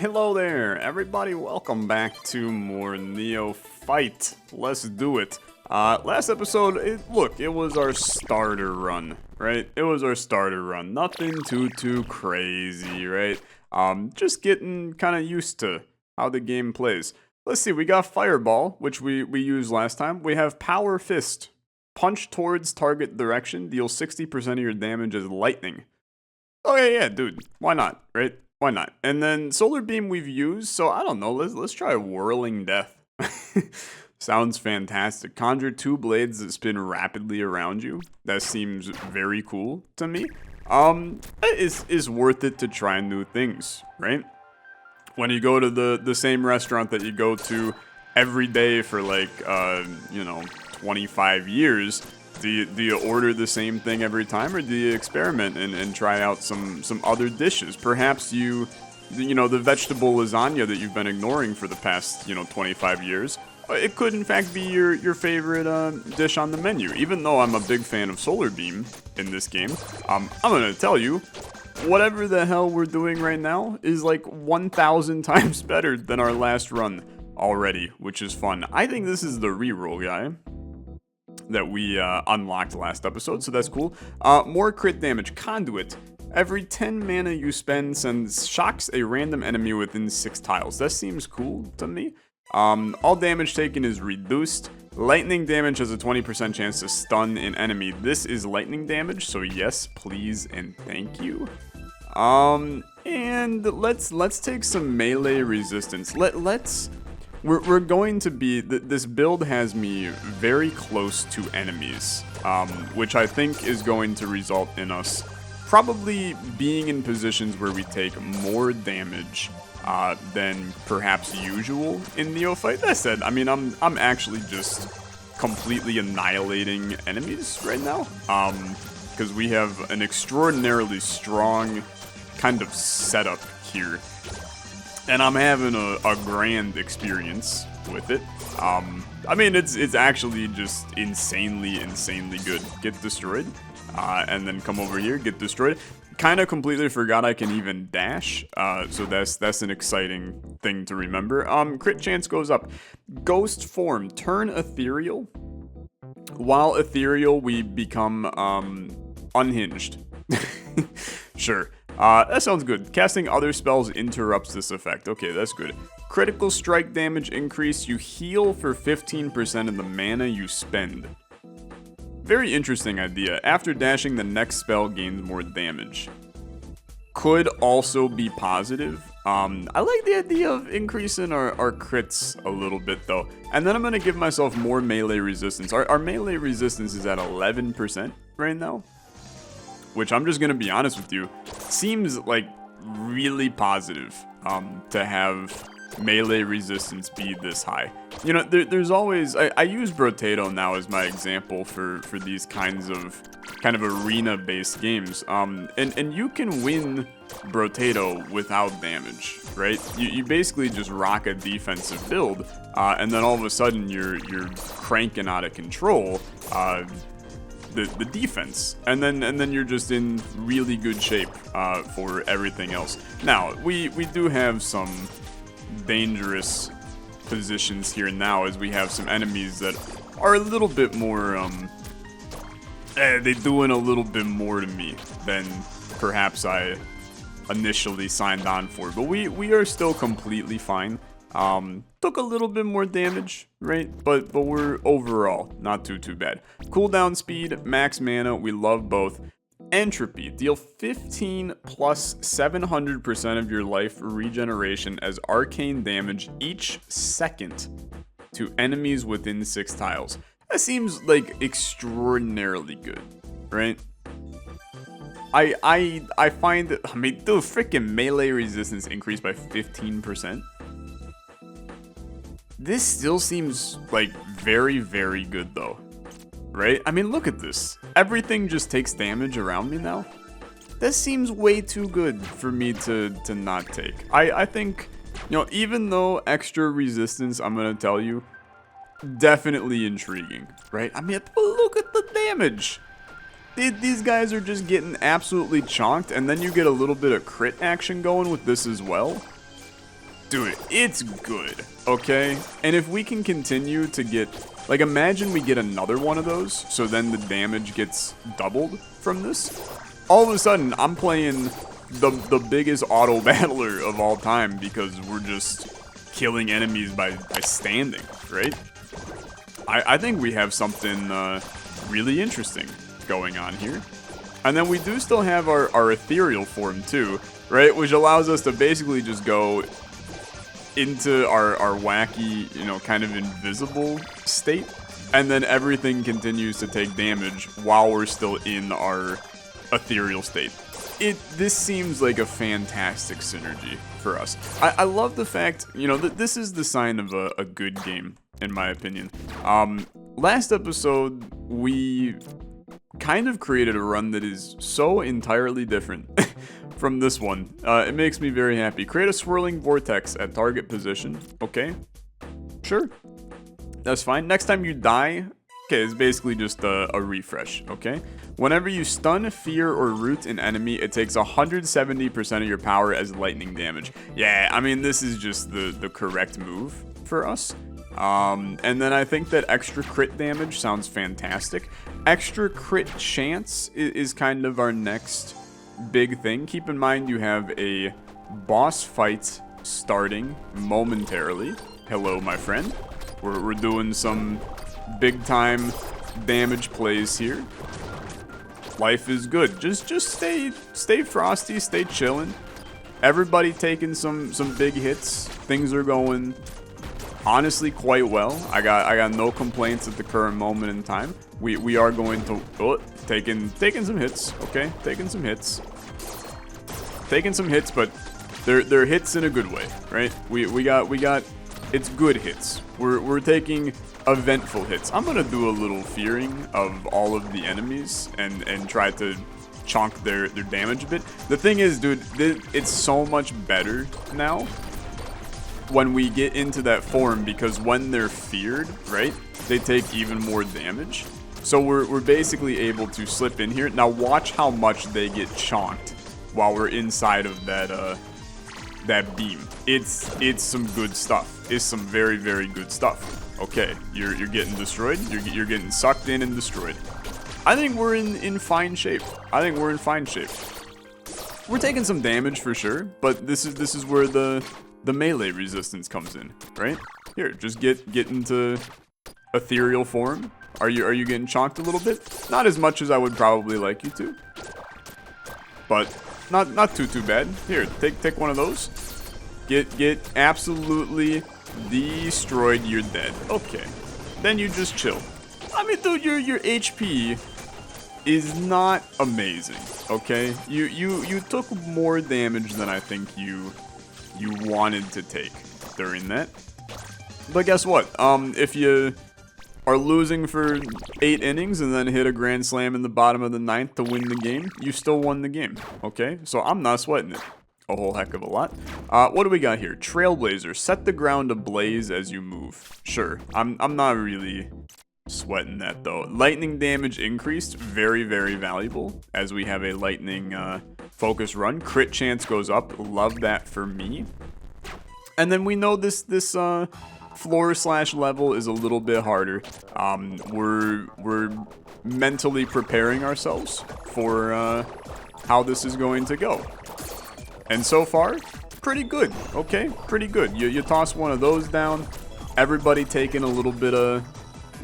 Hello there, everybody. Welcome back to more Neophyte. Let's do it. Last episode, it was our starter run, right? It was our starter run. Nothing too crazy, right? Just getting kind of used to how the game plays. Let's see, we got Fireball, which we used last time. We have Power Fist. Punch towards target direction, deal 60% of your damage as lightning. Oh yeah, dude. Why not, right? Why not? And then Solar Beam we've used, so I don't know. Let's try Whirling Death. Sounds fantastic. Conjure 2 blades that spin rapidly around you. That seems very cool to me. It's worth it to try new things, right? When you go to the same restaurant that you go to every day for like 25 years, do you order the same thing every time, or do you experiment and try out some other dishes? Perhaps the vegetable lasagna that you've been ignoring for the past 25 years, it could in fact be your favorite dish on the menu. Even though I'm a big fan of Solar Beam in this game, I'm gonna tell you, whatever the hell we're doing right now is like 1,000 times better than our last run already, which is fun. I think this is the reroll guy that we unlocked last episode, so that's cool. More crit damage. Conduit. Every 10 mana you spend shocks a random enemy within 6 tiles. That seems cool to me. All damage taken is reduced. Lightning damage has a 20% chance to stun an enemy. This is lightning damage, so yes, please and thank you. And let's take some melee resistance. We're going to be, this build has me very close to enemies, which I think is going to result in us probably being in positions where we take more damage than perhaps usual in Neophyte. That said, I mean, I'm actually just completely annihilating enemies right now, because we have an extraordinarily strong kind of setup here. And I'm having a grand experience with it. I mean, it's actually just insanely good. Get destroyed, and then come over here, get destroyed. Kind of completely forgot I can even dash, so that's an exciting thing to remember. Crit chance goes up. Ghost form, turn ethereal. While ethereal, we become unhinged. Sure. That sounds good. Casting other spells interrupts this effect. Okay, that's good. Critical strike damage increase. You heal for 15% of the mana you spend. Very interesting idea. After dashing, the next spell gains more damage. Could also be positive. I like the idea of increasing our crits a little bit, though. And then I'm going to give myself more melee resistance. Our melee resistance is at 11% right now, which I'm just going to be honest with you, seems like really positive to have melee resistance be this high. You know, there's always, I use Brotato now as my example for these kinds of kind of arena-based games. And you can win Brotato without damage, right? You basically just rock a defensive build, and then all of a sudden you're cranking out of control. The defense, and then you're just in really good shape for everything else. Now we do have some dangerous positions here now, as we have some enemies that are a little bit more they're doing a little bit more to me than perhaps I initially signed on for, but we are still completely fine. Took a little bit more damage, right? But we're overall not too bad. Cooldown speed, max mana, we love both. Entropy, deal 15 plus 700% of your life regeneration as arcane damage each second to enemies within 6 tiles. That seems like extraordinarily good, right? I find that, I mean, dude, freaking melee resistance increased by 15%. This still seems like very good though, right? I mean, look at this. Everything just takes damage around me now. That seems way too good for me to not take. I think, even though extra resistance, I'm gonna tell you, definitely intriguing, right? I mean, look at the damage. These guys are just getting absolutely chonked, and then you get a little bit of crit action going with this as well. Dude, it's good, okay? And if we can continue to get, like, imagine we get another one of those, so then the damage gets doubled from this. All of a sudden, I'm playing the biggest auto battler of all time because we're just killing enemies by standing, right? I think we have something really interesting going on here. And then we do still have our ethereal form too, right? Which allows us to basically just go into our wacky, you know, kind of invisible state. And then everything continues to take damage while we're still in our ethereal state. This seems like a fantastic synergy for us. I love the fact, you know, that this is the sign of a good game, in my opinion. Last episode, we kind of created a run that is so entirely different from this one. It makes me very happy. Create a swirling vortex at target position. Okay, sure. That's fine. Next time you die, okay, it's basically just a refresh, okay? Whenever you stun, fear, or root an enemy, it takes 170% of your power as lightning damage. Yeah, I mean, this is just the correct move for us. And then I think that extra crit damage sounds fantastic. Extra crit chance is kind of our next big thing. Keep in mind you have a boss fight starting momentarily. Hello, my friend. We're doing some big time damage plays here. Life is good. Just stay frosty, stay chilling. Everybody taking some big hits. Things are going honestly quite well. I got no complaints at the current moment in time. We are going to taking some hits, okay? Taking some hits, but they're hits in a good way, right? We got it's good hits. We're taking eventful hits. I'm gonna do a little fearing of all of the enemies and try to chunk their damage a bit. The thing is, dude, it's so much better now when we get into that form, because when they're feared, right, they take even more damage. So we're basically able to slip in here. Now watch how much they get chonked while we're inside of that beam. It's some good stuff. It's some very, very good stuff. Okay, you're getting destroyed. You're getting sucked in and destroyed. I think we're in fine shape. We're taking some damage for sure, but this is where the melee resistance comes in, right? Here, just get into ethereal form. Are you getting chonked a little bit? Not as much as I would probably like you to, but not too bad. Here, take one of those. Get absolutely destroyed. You're dead. Okay, then you just chill. I mean, dude, your HP is not amazing. Okay, you took more damage than I think you wanted to take during that. But guess what? If you are losing for 8 innings and then hit a grand slam in the bottom of the 9th to win the game, you still won the game. Okay, so I'm not sweating it a whole heck of a lot. What do we got here? Trailblazer. Set the ground ablaze as you move. Sure, I'm not really sweating that though. Lightning damage increased. Very, very valuable as we have a lightning focus run. Crit chance goes up. Love that for me. And then we know this floor/level is a little bit harder. We're mentally preparing ourselves for how this is going to go. And so far, pretty good, okay? Pretty good. You toss one of those down, everybody taking a little bit of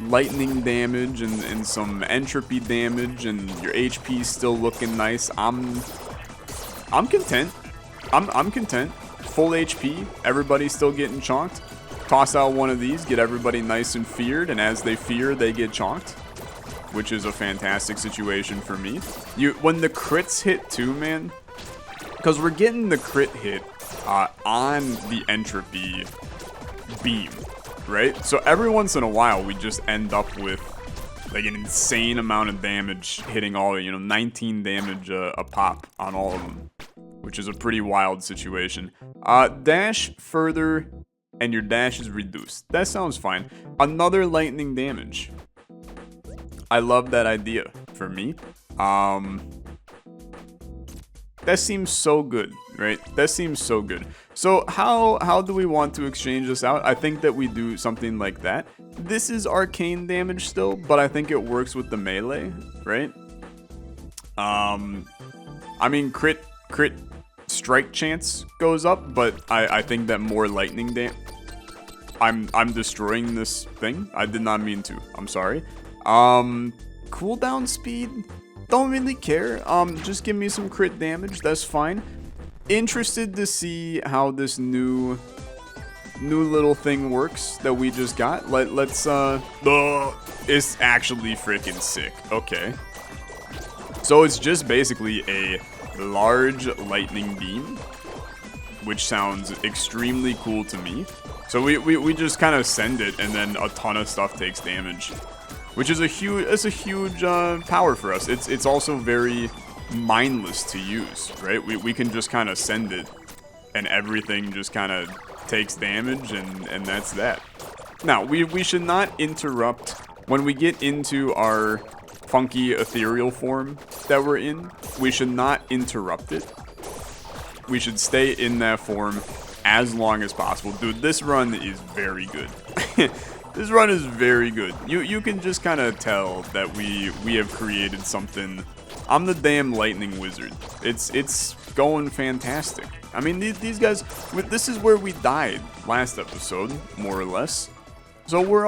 lightning damage and some entropy damage, and your HP still looking nice. I'm content. I'm content. Full HP, everybody's still getting chonked. Toss out one of these, get everybody nice and feared, and as they fear, they get chonked, which is a fantastic situation for me. When the crits hit too, man, because we're getting the crit hit on the entropy beam, right? So every once in a while, we just end up with like an insane amount of damage hitting all, 19 damage a pop on all of them, which is a pretty wild situation. Dash further, and your dash is reduced. That sounds fine. Another lightning damage. I love that idea for me. That seems so good, right? That seems so good. So how do we want to exchange this out? I think that we do something like that. This is arcane damage still, but I think it works with the melee, right? I mean, crit strike chance goes up, but I think that more lightning damage. I'm destroying this thing. I did not mean to. I'm sorry. Cooldown speed. Don't really care. Just give me some crit damage. That's fine. Interested to see how this new little thing works that we just got. Let's it's actually freaking sick. Okay. So it's just basically a large lightning beam, which sounds extremely cool to me. So we just kind of send it, and then a ton of stuff takes damage, which is a huge power for us. It's also very mindless to use, right? We can just kind of send it, and everything just kind of takes damage, and that's that. Now we should not interrupt when we get into our funky ethereal form that we're in. We should not interrupt it. We should stay in that form as long as possible. Dude, this run is very good. This run is very good. You can just kind of tell that we have created something. I'm the damn lightning wizard. It's going fantastic. I mean, these guys, this is where we died last episode, more or less. So we're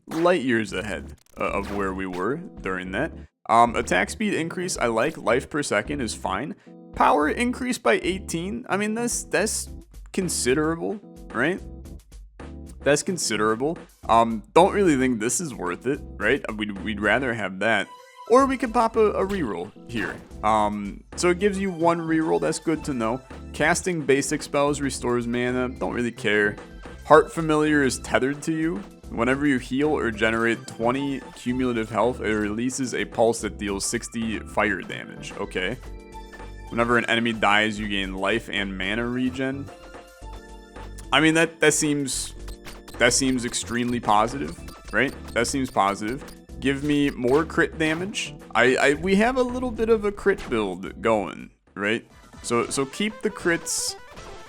light years ahead of where we were during that. Attack speed increase, I like. Life per second is fine. Power increased by 18. I mean, that's considerable, right? That's considerable. Don't really think this is worth it, right? We'd rather have that. Or we could pop a reroll here. So it gives you one reroll. That's good to know. Casting basic spells restores mana. Don't really care. Heart Familiar is tethered to you. Whenever you heal or generate 20 cumulative health, it releases a pulse that deals 60 fire damage. Okay. Whenever an enemy dies, you gain life and mana regen. I mean, that seems extremely positive, right? That seems positive. Give me more crit damage. We have a little bit of a crit build going, right? So keep the crits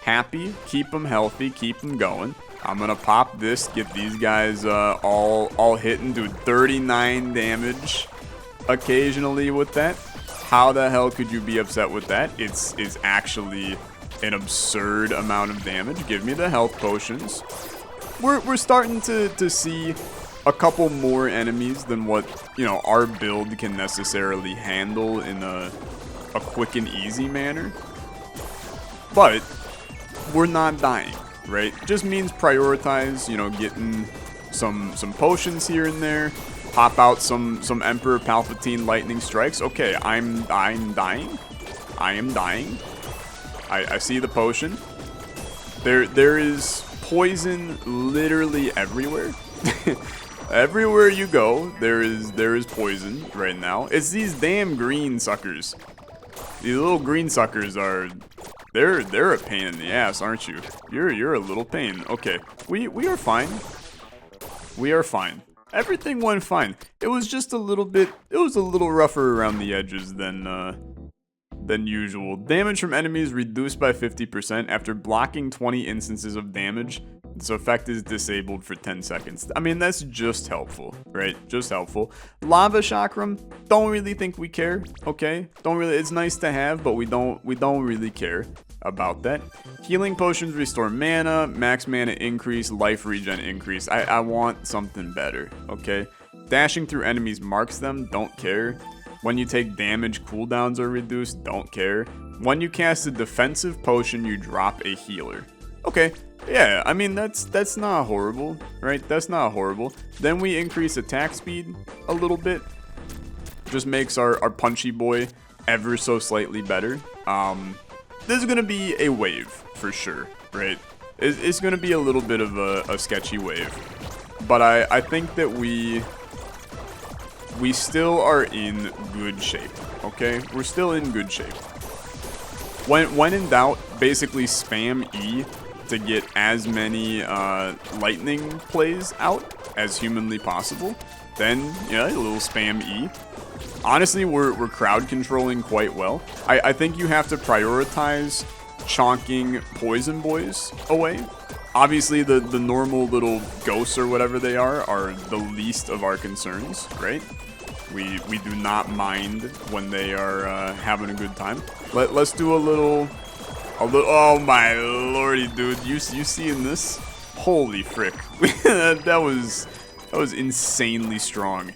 happy, keep them healthy, keep them going. I'm gonna pop this, get these guys all hitting, do 39 damage occasionally with that. How the hell could you be upset with that? It's actually an absurd amount of damage. Give me the health potions. We're starting to see a couple more enemies than what, you know, our build can necessarily handle in a quick and easy manner. But we're not dying, right? Just means prioritize, you know, getting some potions here and there. Pop out some Emperor Palpatine lightning strikes. Okay, I'm dying. I am dying. I see the potion. There is poison literally everywhere. Everywhere you go, there is poison right now. It's these damn green suckers. These little green suckers are they're a pain in the ass, aren't you? You're a little pain. Okay. We are fine. We are fine. Everything went fine. It was just a little bit, it was a little rougher around the edges than usual. Damage from enemies reduced by 50% after blocking 20 instances of damage. This effect is disabled for 10 seconds. I mean, that's just helpful, right? Just helpful. Lava Chakram, don't really think we care, okay? Don't really, it's nice to have, but we don't really care about that. Healing potions restore mana, max mana increase, life regen increase. I want something better, okay? Dashing through enemies marks them, don't care. When you take damage, cooldowns are reduced, don't care. When you cast a defensive potion, you drop a healer. Okay, yeah, I mean, that's not horrible, right? That's not horrible. Then we increase attack speed a little bit. Just makes our punchy boy ever so slightly better. This is going to be a wave, for sure, right? It's going to be a little bit of a sketchy wave. But I think that we still are in good shape, okay? We're still in good shape. When in doubt, basically spam E to get as many lightning plays out as humanly possible. then, yeah, a little spam E. Honestly, we're crowd controlling quite well. I think you have to prioritize chonking poison boys away. Obviously, the normal little ghosts or whatever they are the least of our concerns, right? We do not mind when they are having a good time. Let's do a little. Oh my lordy, dude! You seeing this? Holy frick! that was insanely strong.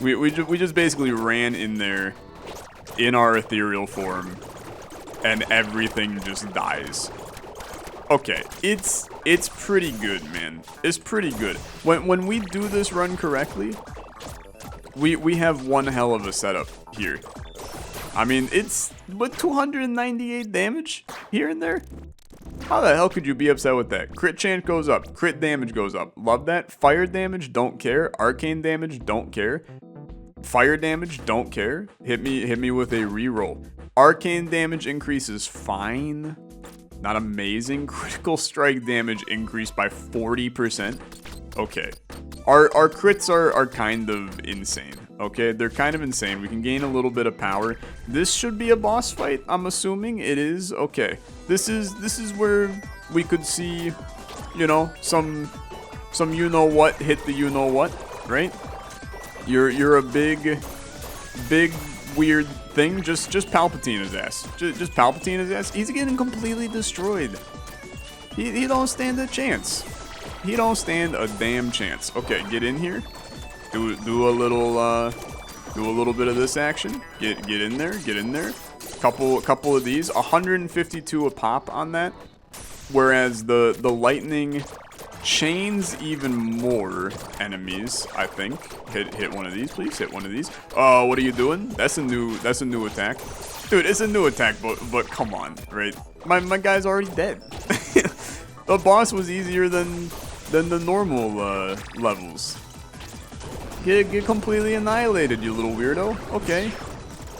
We just basically ran in there in our ethereal form, and everything just dies. Okay, it's pretty good, man. It's pretty good. When we do this run correctly, we have one hell of a setup here. I mean, it's what 298 damage here and there. How the hell could you be upset with that? Crit chance goes up, crit damage goes up. Love that. Fire damage, don't care. Arcane damage, don't care. Fire damage, don't care. Hit me with a reroll. Arcane damage increases, fine. Not amazing. Critical strike damage increased by 40%. Okay. Our crits are kind of insane. Okay, they're kind of insane. We can gain a little bit of power. This should be a boss fight, I'm assuming it is. Okay. This is where we could see, you know, some you know what hit the you know what, right? You're a big weird thing. Just Palpatine his ass. Just Palpatine his ass. He's getting completely destroyed. He don't stand a chance. He don't stand a damn chance. Okay, get in here. Do a little bit of this action. Get in there. Get in there. Couple of these. 152 a pop on that. Whereas the lightning chains even more enemies, I think. Hit one of these, please. Hit one of these. Oh, what are you doing? That's a new attack. Dude, it's a new attack, but come on, right? My guy's already dead. The boss was easier than the normal levels. Get completely annihilated, you little weirdo. Okay.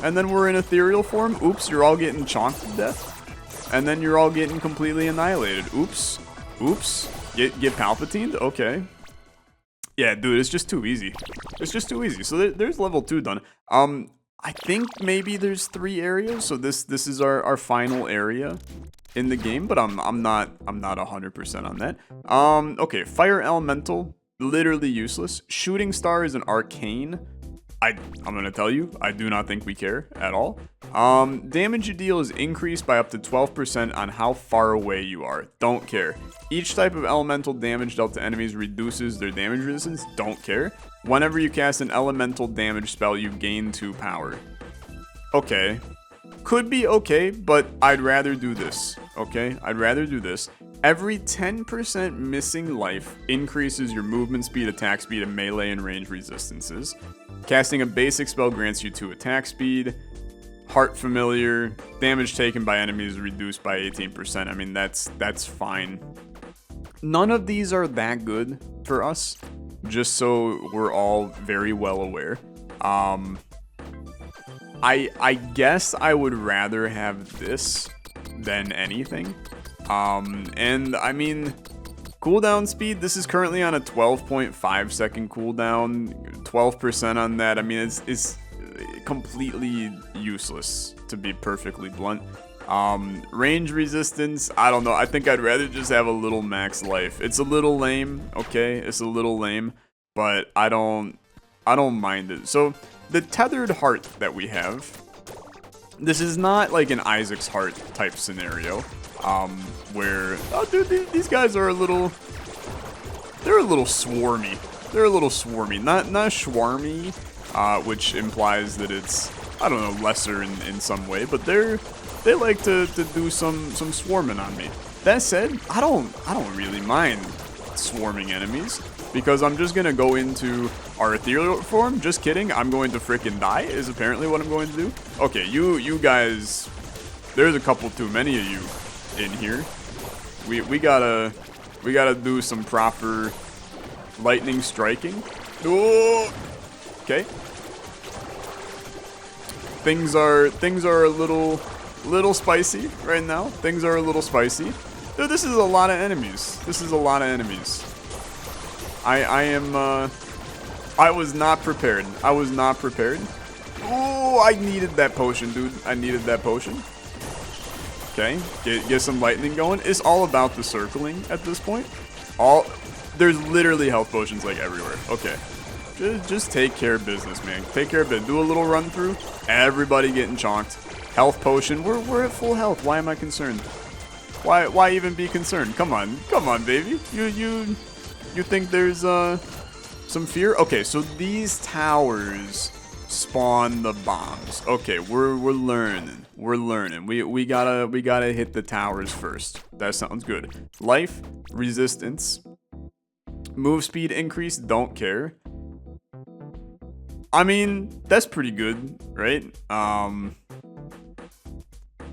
And then we're in ethereal form. Oops, you're all getting chonked to death. And then you're all getting completely annihilated. Oops. Oops. Get Palpatined? Okay. Yeah, dude, it's just too easy. It's just too easy. So there's level 2 done. I think maybe there's 3 areas. So this is our final area in the game, but I'm not 100% on that. Okay, Fire Elemental, literally useless. Shooting Star is an arcane. I'm gonna tell you, I do not think we care at all. Damage you deal is increased by up to 12% on how far away you are. Don't care. Each type of elemental damage dealt to enemies reduces their damage resistance. Don't care. Whenever you cast an elemental damage spell, you gain 2 power. Okay. Could be okay, but I'd rather do this. Okay? I'd rather do this. Every 10% missing life increases your movement speed, attack speed, and melee and range resistances. Casting a basic spell grants you 2 attack speed. Heart Familiar. Damage taken by enemies reduced by 18%. I mean, that's fine. None of these are that good for us, just so we're all very well aware. I guess I would rather have this than anything. And I mean, cooldown speed, this is currently on a 12.5 second cooldown, 12% on that. I mean, it's completely useless, to be perfectly blunt. Range resistance, I don't know. I think I'd rather just have a little max life. It's a little lame, okay? It's a little lame, but I don't mind it. So the tethered heart that we have, this is not like an Isaac's heart type scenario, where, oh dude, these guys are they're a little swarmy. They're a little swarmy, not swarmy, which implies that it's, I don't know, lesser in some way, but they like to do some swarming on me. That said, I don't really mind swarming enemies, because I'm just gonna go into our ethereal form. Just kidding, I'm going to freaking die, is apparently what I'm going to do. Okay, you guys, there's a couple too many of you in here. We gotta do some proper lightning striking. Oh, okay. Things are a little spicy right now. Things are a little spicy. Dude, this is a lot of enemies. This is a lot of enemies. I am I was not prepared. I was not prepared. Oh, I needed that potion, dude. I needed that potion. Okay, get some lightning going. It's all about the circling at this point. There's literally health potions like everywhere. Okay, just take care of business, man. Take care of business. Do a little run through. Everybody getting chonked. Health potion. We're at full health. Why am I concerned? Why even be concerned? Come on, baby. You think there's some fear? Okay, so these towers spawn the bombs. Okay, we're learning. We're learning. We gotta hit the towers first. That sounds good. Life, resistance, move speed increase. Don't care. I mean, that's pretty good, right?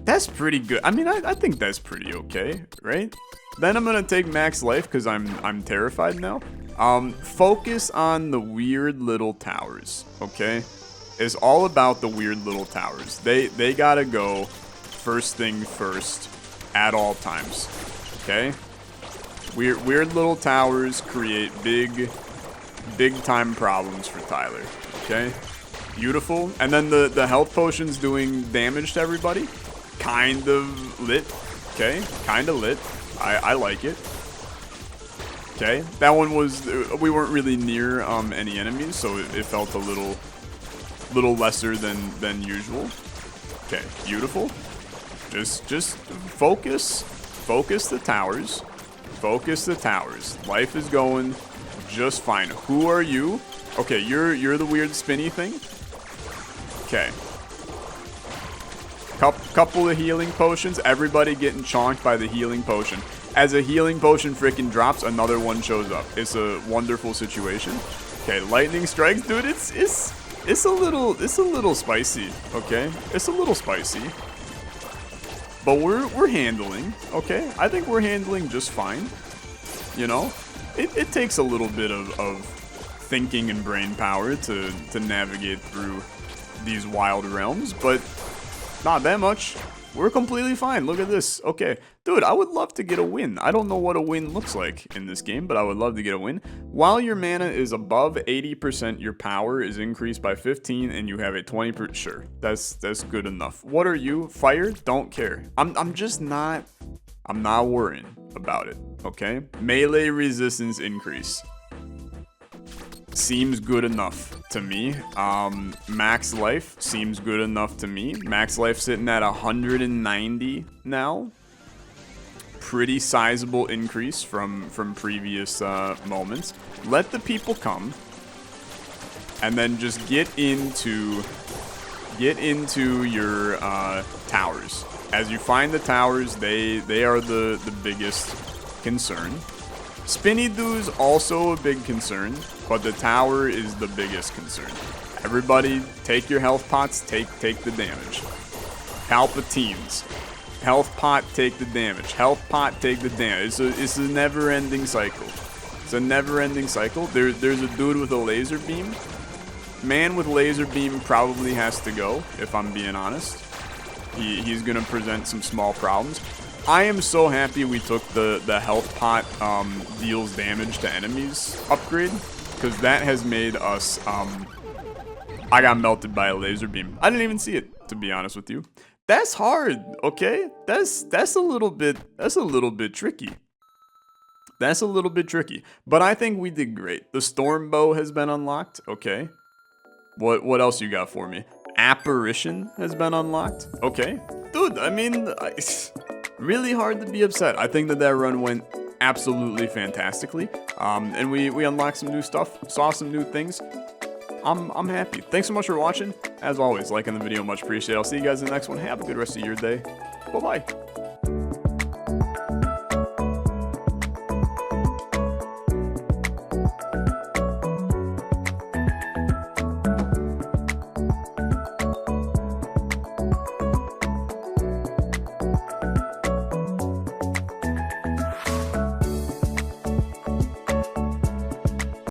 That's pretty good. I mean, I think that's pretty okay, right? Then I'm gonna take max life because I'm terrified now. Focus on the weird little towers, okay? It's all about the weird little towers. They gotta go first thing first at all times, okay? Weird little towers create big time problems for Tyler, okay? Beautiful. And then the health potions doing damage to everybody. Kind of lit, okay? Kind of lit. I like it. Okay, that one was, we weren't really near any enemies, so it felt a little lesser than usual. Okay, beautiful. Just focus the towers. Focus the towers. Life is going just fine. Who are you? Okay, you're the weird spinny thing. Okay. Couple of healing potions. Everybody getting chonked by the healing potion. As a healing potion freaking drops, another one shows up. It's a wonderful situation. Okay, lightning strikes, dude. It's a little spicy. Okay, it's a little spicy. But we're handling. Okay, I think we're handling just fine. You know, it takes a little bit of thinking and brain power to navigate through these wild realms, but not that much. We're completely fine. Look at this. Okay. Dude, I would love to get a win. I don't know what a win looks like in this game, but I would love to get a win. While your mana is above 80%, your power is increased by 15 and you have a 20%. Sure. That's good enough. What are you? Fire? Don't care. I'm not worrying about it. Okay? Melee resistance increase. Seems good enough to me. Max life seems good enough to me. Max life sitting at 190 now. Pretty sizable increase from previous moments. Let the people come, and then just get into your towers. As you find the towers, they are the biggest concern. Spinny Doo's also a big concern, but the tower is the biggest concern. Everybody, take your health pots, take the damage. Palpatines. Health pot, take the damage. Health pot, take the damage. It's a never-ending cycle. It's a never-ending cycle. There's a dude with a laser beam. Man with laser beam probably has to go, if I'm being honest. He's gonna present some small problems. I am so happy we took the health pot deals damage to enemies upgrade, because that has made us I got melted by a laser beam. I didn't even see it, to be honest with you. That's hard, okay? That's a little bit tricky. That's a little bit tricky. But I think we did great. The storm bow has been unlocked. Okay. What else you got for me? Apparition has been unlocked. Okay. Dude, I mean, it's really hard to be upset. I think that run went absolutely fantastically. And we unlocked some new stuff, saw some new things. I'm happy. Thanks so much for watching. As always, liking the video, much appreciated. I'll see you guys in the next one. Have a good rest of your day. Bye-bye.